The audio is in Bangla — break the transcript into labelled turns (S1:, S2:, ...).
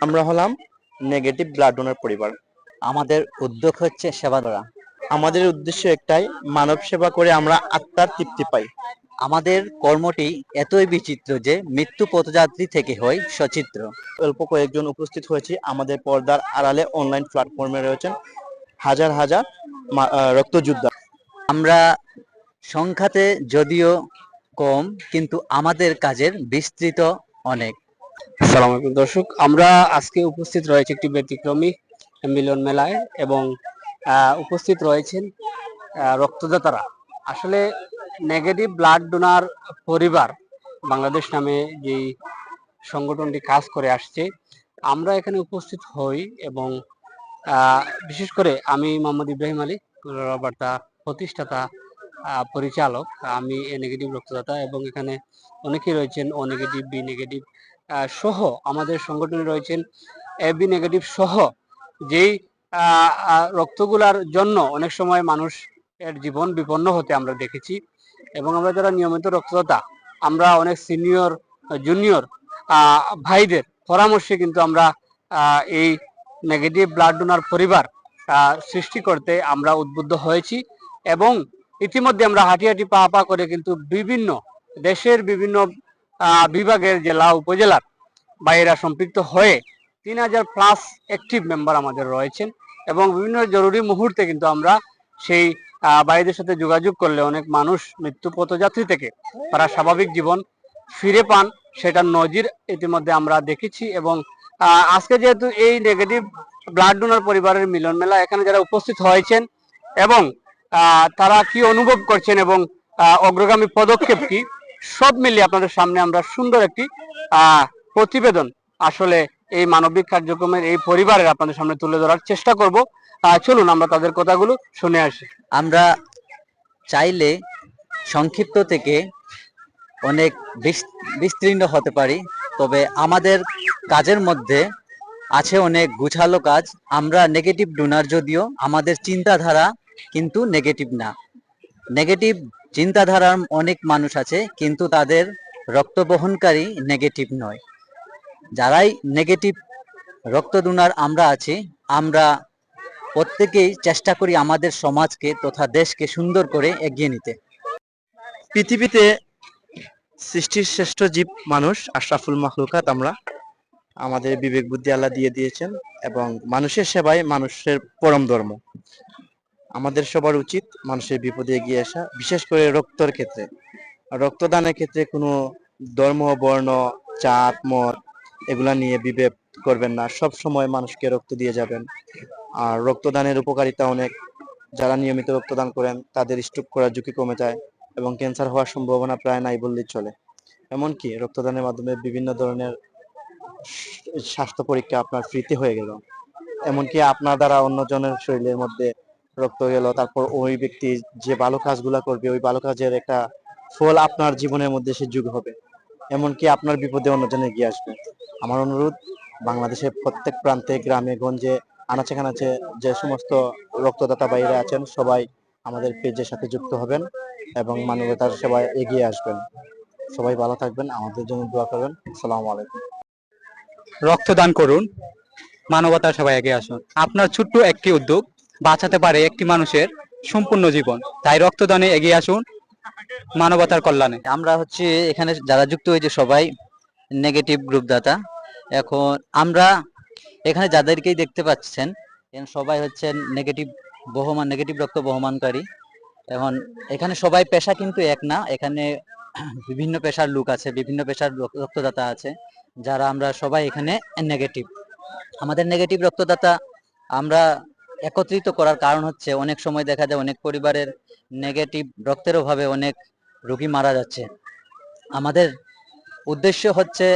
S1: আমরা হলাম নেগেটিভ ব্লাড ডোনার পরিবার।
S2: আমাদের উদ্যোগ হচ্ছে সেবা করা।
S1: আমাদের উদ্দেশ্য একটাই, মানব সেবা করে আমরা আত্মার তৃপ্তি পাই।
S2: আমাদের কর্মটি এতই বিচিত্র যে মৃত্যু পথযাত্রী থেকে হয় সচিত্র।
S1: অল্প কয়েকজন উপস্থিত হয়েছি, আমাদের পর্দার আড়ালে অনলাইন প্ল্যাটফর্মে রয়েছেন হাজার হাজার রক্তযোদ্ধা।
S2: আমরা সংখ্যাতে যদিও কম, কিন্তু আমাদের কাজের বিস্তৃত অনেক।
S3: আসসালামু আলাইকুম দর্শক, আমরা আজকে উপস্থিত রয়েছে একটি ব্যতিক্রমী মিলন মেলায় এবং উপস্থিত রয়েছেন রক্তদাতারা। আসলে নেগেটিভ ব্লাড ডোনার পরিবার বাংলাদেশ নামে যে সংগঠনটি কাজ করে আসছে, আমরা এখানে উপস্থিত হই এবং বিশেষ করে আমি মোহাম্মদ ইব্রাহিম আলী, বার্তা প্রতিষ্ঠাতা, পরিচালক। আমি এ নেগেটিভ রক্তদাতা এবং এখানে অনেকেই রয়েছেন ও নেগেটিভ, বি নেগেটিভ সহ আমাদের সংগঠনে রয়েছেন এবি নেগেটিভ সহ, যেই রক্তগুলার জন্য অনেক সময় মানুষ এর জীবন বিপন্ন হতে আমরা দেখেছি। এবং আমরা যারা নিয়মিত রক্তদাতা, আমরা অনেক সিনিয়র জুনিয়র ভাইদের পরামর্শে কিন্তু আমরা এই নেগেটিভ ব্লাড ডোনার পরিবার সৃষ্টি করতে আমরা উদ্বুদ্ধ হয়েছি এবং ইতিমধ্যে আমরা হাঁটি হাঁটি পা পা করে কিন্তু বিভিন্ন দেশের বিভিন্ন বিভাগের জেলা উপজেলার বাইরা সম্পৃক্ত হয়ে 3000+ অ্যাক্টিভ মেম্বার আমাদের রয়েছেন এবং বিভিন্ন জরুরি মুহূর্তে কিন্তু আমরা সেই বাইরের সাথে যোগাযোগ করলে অনেক মানুষ মৃত্যু পথযাত্রী থেকে তারা স্বাভাবিক জীবন ফিরে পান, সেটার নজির ইতিমধ্যে আমরা দেখেছি। এবং আজকে যেহেতু এই নেগেটিভ ব্লাড ডোনার পরিবারের মিলন মেলা, এখানে যারা উপস্থিত হয়েছেন এবং তারা কি অনুভব করছেন এবং অগ্রগামী পদক্ষেপ কি, সব মিলিয়ে আপনাদের সামনে আমরা সুন্দর একটি প্রতিবেদন আসলে এই মানবিক কার্যক্রমের এই পরিবারের আপনাদের সামনে তুলে ধরার চেষ্টা করব। চলুন আমরা তাদের কথাগুলো শুনে আসি।
S2: আমরা চাইলে সংক্ষিপ্ত থেকে অনেক বিস্তীর্ণ হতে পারি, তবে আমাদের কাজের মধ্যে আছে অনেক গুছালো কাজ। আমরা নেগেটিভ ডোনার, যদিও আমাদের চিন্তাধারা কিন্তু নেগেটিভ না। নেগেটিভ চিন্তাধারার অনেক মানুষ আছে, কিন্তু তাদের রক্ত বহনকারী নেগেটিভ নয়। যারাই নেগেটিভ রক্ত ডোনার আমরা আছি, আমরা প্রত্যেকেই চেষ্টা করি আমাদের সমাজকে তথা দেশকে সুন্দর করে এগিয়ে নিতে।
S1: পৃথিবীতে সৃষ্টির শ্রেষ্ঠ জীব মানুষ, আশরাফুল মাখলুকাত আমরা। আমাদের বিবেক বুদ্ধি আল্লাহ দিয়ে দিয়েছেন এবং মানুষের সেবাই মানুষের পরম ধর্ম। আমাদের সবার উচিত মানুষের বিপদে এগিয়ে আসা, বিশেষ করে রক্তের ক্ষেত্রে। রক্তদানের ক্ষেত্রে কোনো ধর্ম, বর্ণ, জাত, মত এগুলা নিয়ে বিভেদ করবেন না, সব সময় মানুষকে রক্ত দিয়ে যাবেন। আর রক্তদানের উপকারিতা অনেক। যারা নিয়মিত রক্তদান করেন তাদের স্ট্রোক করার ঝুঁকি কমে যায় এবং ক্যান্সার হওয়ার সম্ভাবনা প্রায় নাই বললেই চলে। এমনকি রক্তদানের মাধ্যমে বিভিন্ন ধরনের স্বাস্থ্য পরীক্ষা আপনার ফ্রিতে হয়ে গেল। এমনকি আপনার দ্বারা অন্যজনের শরীরের মধ্যে রক্ত গেল, তারপর ওই ব্যক্তি যে ভালো কাজগুলা করবে, ওই ভালো কাজের একটা ফল আপনার জীবনের মধ্যে সে যোগ হবে। এমনকি আপনার বিপদে অন্যজন এগিয়ে আসবে। আমার অনুরোধ, বাংলাদেশের প্রত্যেক প্রান্তে, গ্রামে গঞ্জে, আনাচে কানাচে যে সমস্ত রক্তদাতা ভাইরা আছেন, সবাই আমাদের পেজের সাথে যুক্ত হবেন এবং মানবতার সেবায় এগিয়ে আসবেন। সবাই ভালো থাকবেন, আমাদের জন্য দোয়া করবেন। আসসালামু আলাইকুম।
S4: রক্তদান করুন, মানবতার সেবায় এগিয়ে আসুন। আপনার ছোট্ট একটি উদ্যোগ বাঁচাতে পারে একটি মানুষের সম্পূর্ণ জীবন। তাই রক্তদানে এগিয়ে আসুন, মানবতার কল্যাণে।
S2: আমরা হচ্ছে এখানে যারা যুক্ত হয়েছে সবাই নেগেটিভ গ্রুপ দাতা। এখন আমরা এখানে যাদেরকেই দেখতে পাচ্ছেন, সবাই হচ্ছে নেগেটিভ রক্ত বহমানকারী। এখন এখানে সবাই পেশা কিন্তু এক না, এখানে বিভিন্ন পেশার লোক আছে, বিভিন্ন পেশার রক্তদাতা আছে, যারা আমরা সবাই এখানে নেগেটিভ। আমাদের নেগেটিভ রক্তদাতা আমরা একত্রিত করার কারণ হচ্ছে, অনেক সময় দেখা যায় অনেক পরিবারের নেগেটিভ রক্তের অভাবে অনেক রোগী মারা যাচ্ছে। আমাদের উদ্দেশ্য হচ্ছে